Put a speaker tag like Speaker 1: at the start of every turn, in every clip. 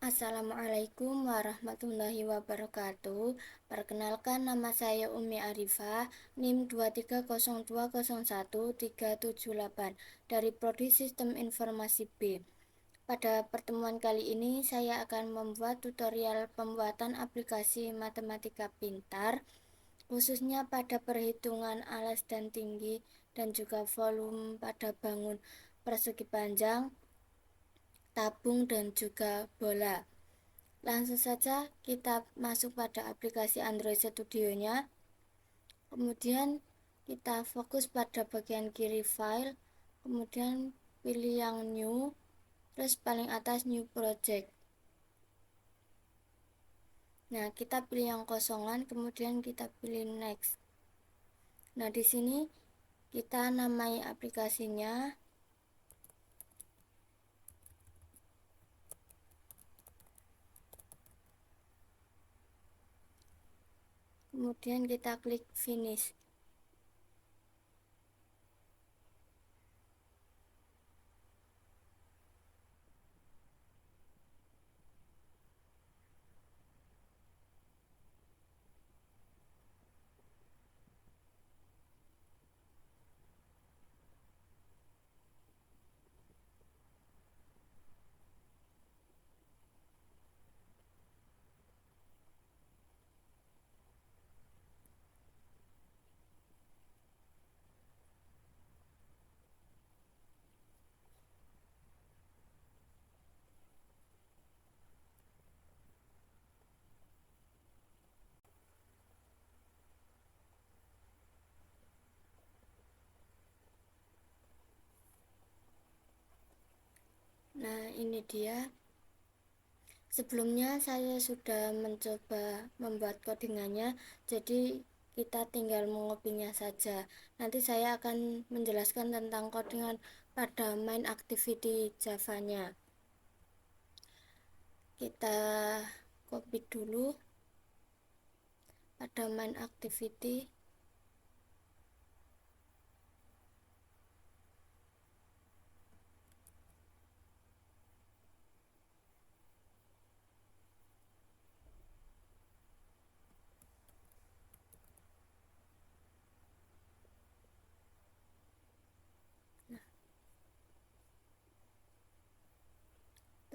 Speaker 1: Assalamualaikum warahmatullahi wabarakatuh. Perkenalkan, nama saya Umi Arifah, NIM 230201378 dari Prodi Sistem Informasi B. Pada pertemuan kali ini saya akan membuat tutorial pembuatan aplikasi matematika pintar, khususnya pada perhitungan alas dan tinggi dan juga volume pada bangun persegi panjang, tabung, dan juga bola. Langsung saja kita masuk pada aplikasi Android Studio-nya. Kemudian kita fokus pada bagian kiri file, kemudian pilih yang new, terus paling atas new project. Nah, kita pilih yang kosongan, kemudian kita pilih next. Nah, di sini kita namai aplikasinya. Kemudian kita klik finish. Nah, ini dia. Sebelumnya saya sudah mencoba membuat codingannya, jadi kita tinggal mengopinya saja. Nanti saya akan menjelaskan tentang codingan pada main activity Java-nya. Kita copy dulu pada main activity.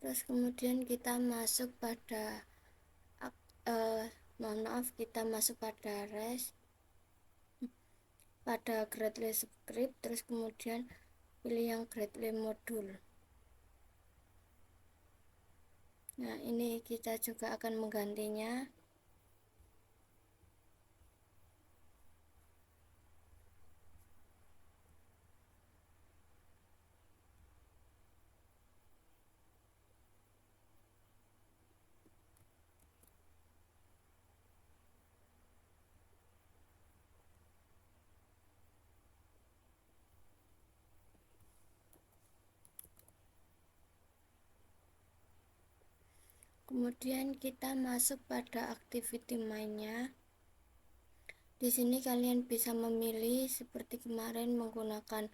Speaker 1: Terus kemudian kita masuk pada kita masuk pada rest, pada Gradle script, terus kemudian pilih yang Gradle module. Nah, ini kita juga akan menggantinya. Kemudian kita masuk pada activity mainnya. Di sini kalian bisa memilih seperti kemarin menggunakan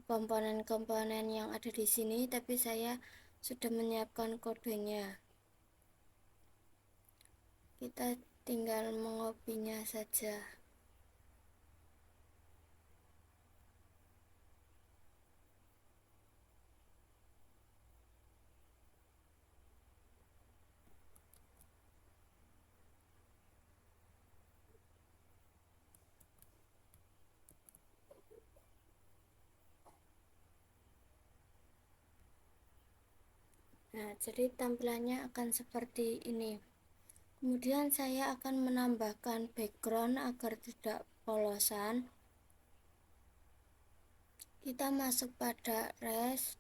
Speaker 1: komponen-komponen yang ada di sini, tapi saya sudah menyiapkan kodenya. Kita tinggal mengopinya saja. Nah, jadi tampilannya akan seperti ini. Kemudian saya akan menambahkan background agar tidak polosan. Kita masuk pada rest,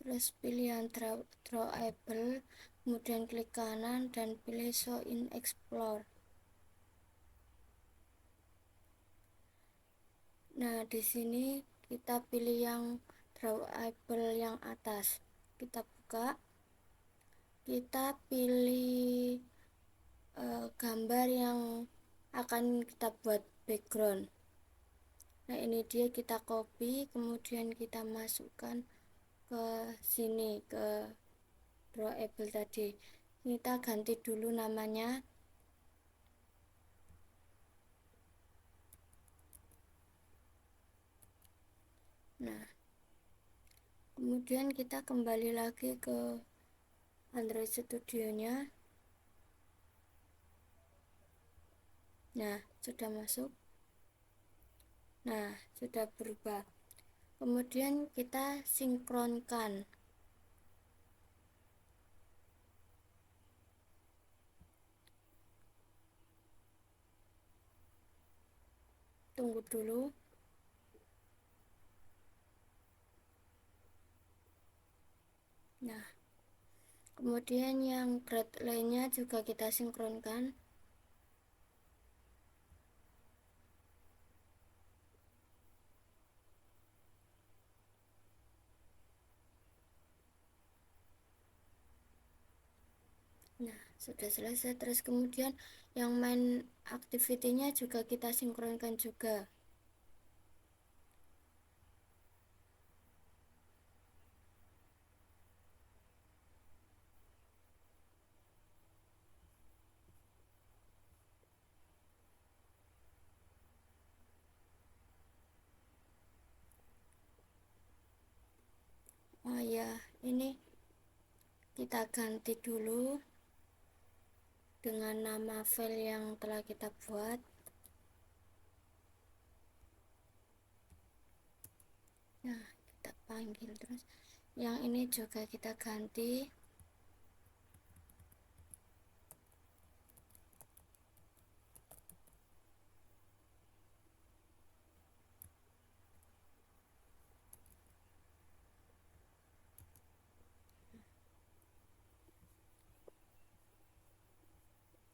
Speaker 1: terus pilih yang drawable, kemudian klik kanan dan pilih show in explore. Nah, di sini kita pilih yang drawable yang atas. Kita buka, kita pilih gambar yang akan kita buat background. Nah, ini dia, kita copy, kemudian kita masukkan ke sini, ke drawable tadi. Kita ganti dulu namanya. Nah, kemudian kita kembali lagi ke Android Studio-nya. Nah, sudah masuk. Nah, sudah berubah. Kemudian kita sinkronkan. Tunggu dulu. Nah, kemudian yang grade lainnya juga kita sinkronkan. Nah, sudah selesai. Terus kemudian yang main activity-nya juga kita sinkronkan juga. Oh ya, ini kita ganti dulu dengan nama file yang telah kita buat. Nah, kita panggil terus. Yang ini juga kita ganti.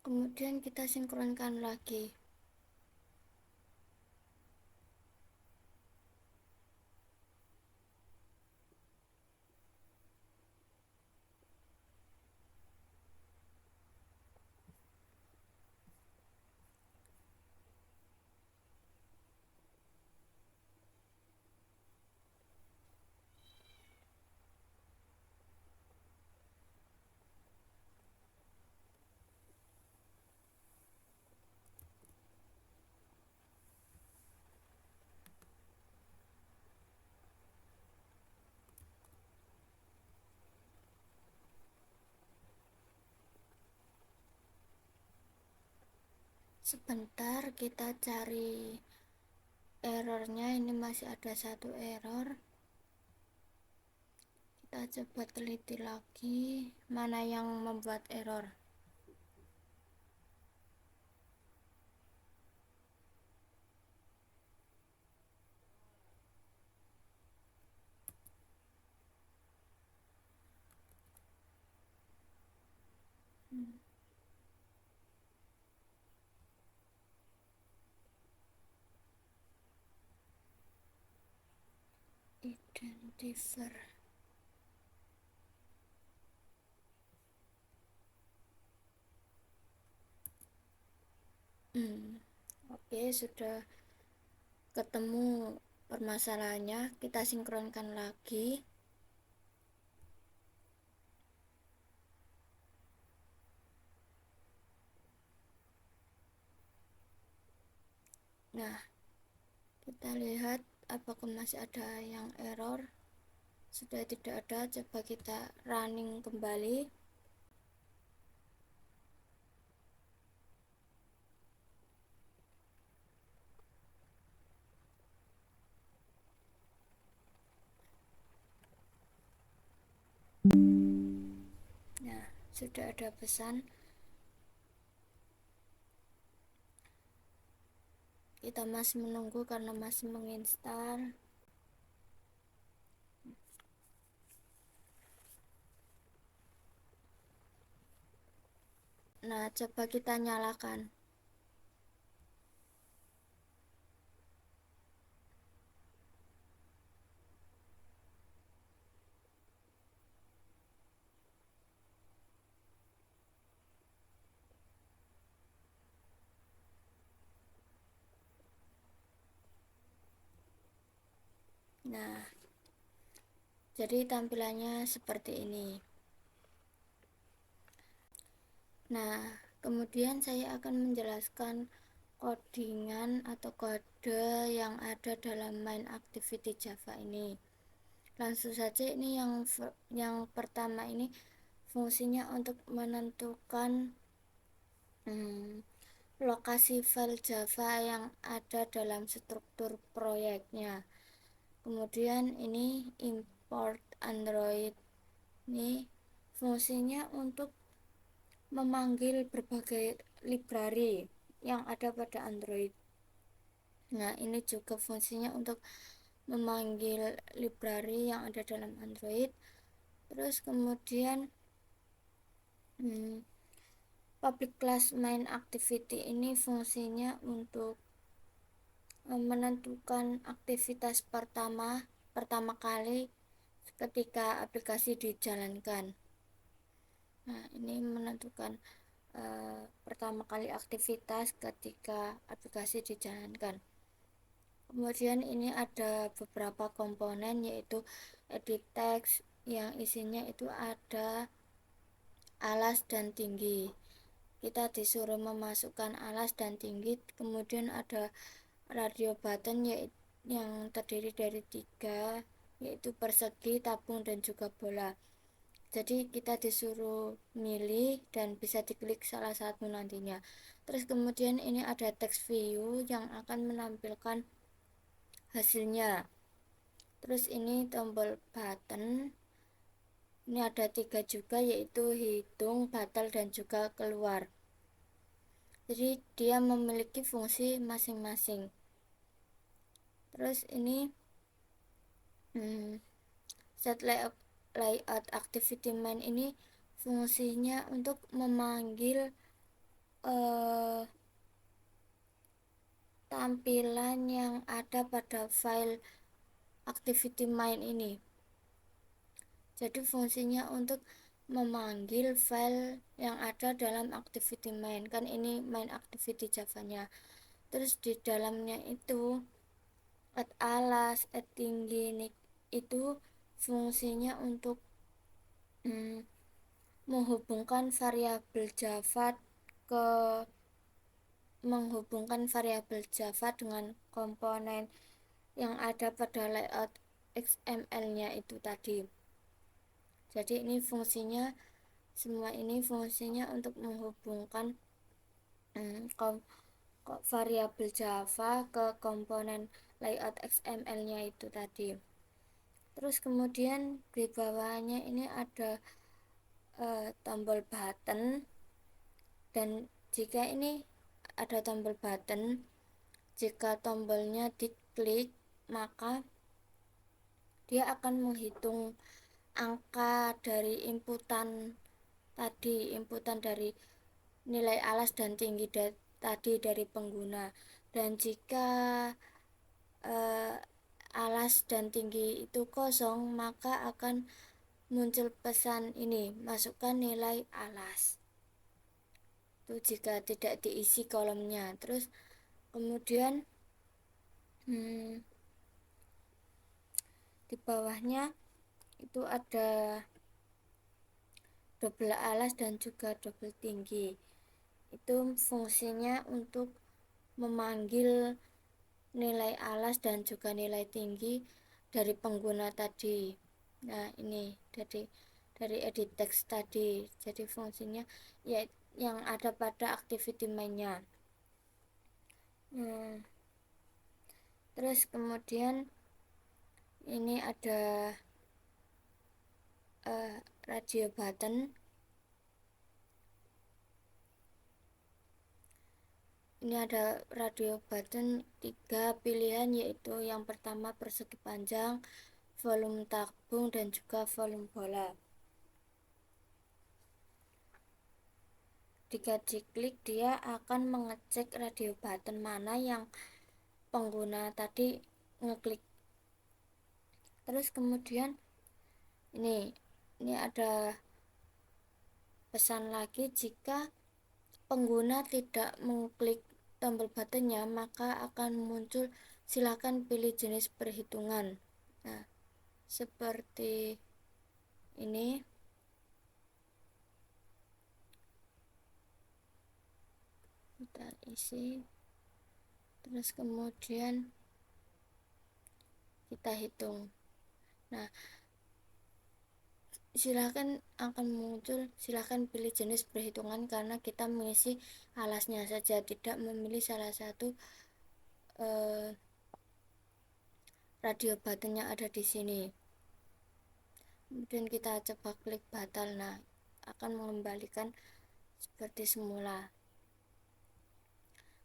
Speaker 1: Kemudian kita sinkronkan lagi. Sebentar, kita cari errornya. Ini masih ada satu error. Kita coba teliti lagi mana yang membuat error. Identifier. Oke, sudah ketemu permasalahannya. Kita sinkronkan lagi. Nah, kita lihat apakah masih ada yang error. Sudah tidak ada. Coba kita running kembali. Nah, sudah ada pesan. Kita masih menunggu karena masih menginstal. Nah, coba kita nyalakan. Nah, jadi tampilannya seperti ini. Nah, kemudian saya akan menjelaskan codingan atau kode yang ada dalam main activity Java ini. Langsung saja, ini yang pertama ini fungsinya untuk menentukan lokasi file Java yang ada dalam struktur proyeknya. Kemudian ini import Android, ini fungsinya untuk memanggil berbagai library yang ada pada Android. Nah, ini juga fungsinya untuk memanggil library yang ada dalam Android. Terus kemudian public class main activity ini fungsinya untuk menentukan aktivitas pertama kali ketika aplikasi dijalankan. Nah, ini menentukan pertama kali aktivitas ketika aplikasi dijalankan. Kemudian ini ada beberapa komponen, yaitu edit text yang isinya itu ada alas dan tinggi. Kita disuruh memasukkan alas dan tinggi. Kemudian ada radio button yang terdiri dari 3, yaitu persegi, tabung, dan juga bola. Jadi kita disuruh milih dan bisa diklik salah satu nantinya. Terus kemudian ini ada text view yang akan menampilkan hasilnya. Terus ini tombol button, ini ada 3 juga, yaitu hitung, batal, dan juga keluar. Jadi dia memiliki fungsi masing-masing. Terus ini set layout activity main ini fungsinya untuk memanggil tampilan yang ada pada file activity main ini. Jadi fungsinya untuk memanggil file yang ada dalam activity main. Kan ini main activity Java-nya. Terus di dalamnya itu add alas, add tinggi, itu fungsinya untuk menghubungkan variabel Java dengan komponen yang ada pada layout XML-nya itu tadi. Jadi ini fungsinya, semua ini fungsinya untuk menghubungkan variabel Java ke komponen layout XML-nya itu tadi. Terus kemudian di bawahnya ini ada tombol button, dan jika ini ada tombol button, jika tombolnya diklik maka dia akan menghitung angka dari inputan dari nilai alas dan tinggi tadi dari pengguna. Dan jika alas dan tinggi itu kosong, maka akan muncul pesan ini, masukkan nilai alas. Itu jika tidak diisi kolomnya. Terus kemudian di bawahnya itu ada double alas dan juga double tinggi. Itu fungsinya untuk memanggil nilai alas dan juga nilai tinggi dari pengguna tadi. Nah, ini dari edit text tadi. Jadi fungsinya ya yang ada pada activity main-nya. Terus kemudian ini ada radio button. Ini ada radio button 3 pilihan, yaitu yang pertama persegi panjang, volume tabung, dan juga volume bola. Jika diklik, dia akan mengecek radio button mana yang pengguna tadi ngeklik. Terus kemudian ini ada pesan lagi, jika pengguna tidak mengklik tombol buttonnya maka akan muncul silakan pilih jenis perhitungan. Nah, seperti ini. Kita isi, terus kemudian kita hitung. Nah, silahkan pilih jenis perhitungan karena kita mengisi alasnya saja, tidak memilih salah satu radio button yang ada di sini. Kemudian kita coba klik batal. Nah, akan mengembalikan seperti semula.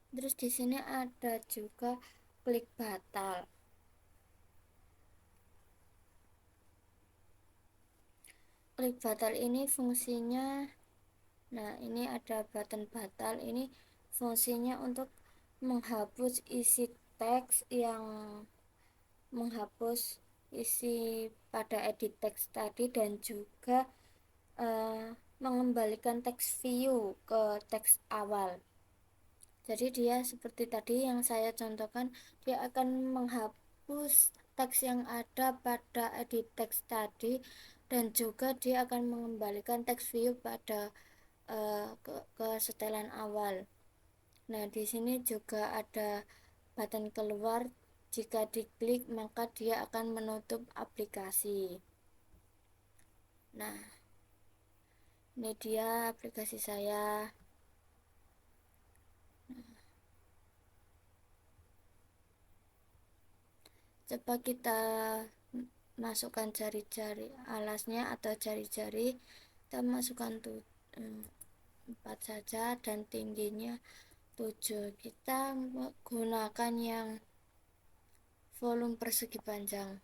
Speaker 1: Terus di sini ada juga klik batal. Klik batal ini fungsinya, nah ini ada button batal, ini fungsinya untuk menghapus isi teks menghapus isi pada edit teks tadi, dan juga mengembalikan teks view ke teks awal. Jadi dia seperti tadi yang saya contohkan, dia akan menghapus teks yang ada pada edit teks tadi, dan juga dia akan mengembalikan teks view pada ke setelan awal. Nah, di sini juga ada button keluar. Jika diklik maka dia akan menutup aplikasi. Nah, ini dia aplikasi saya. Coba kita masukkan jari-jari alasnya atau jari-jari. Kita masukkan 4 saja dan tingginya 7. Kita menggunakan yang volume persegi panjang,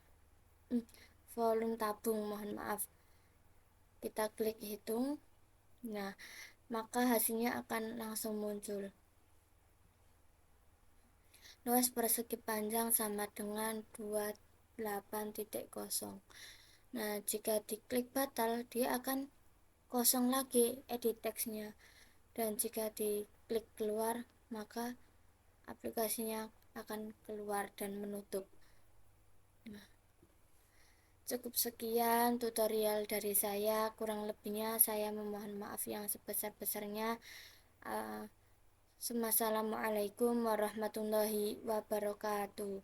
Speaker 1: volume tabung, mohon maaf. Kita klik hitung. Nah, maka hasilnya akan langsung muncul. Luas persegi panjang sama dengan 28.0. Nah, jika diklik batal, dia akan kosong lagi edit teksnya. Dan jika diklik keluar, maka aplikasinya akan keluar dan menutup. Nah, cukup sekian tutorial dari saya. Kurang lebihnya saya memohon maaf yang sebesar-besarnya. Assalamualaikum warahmatullahi wabarakatuh.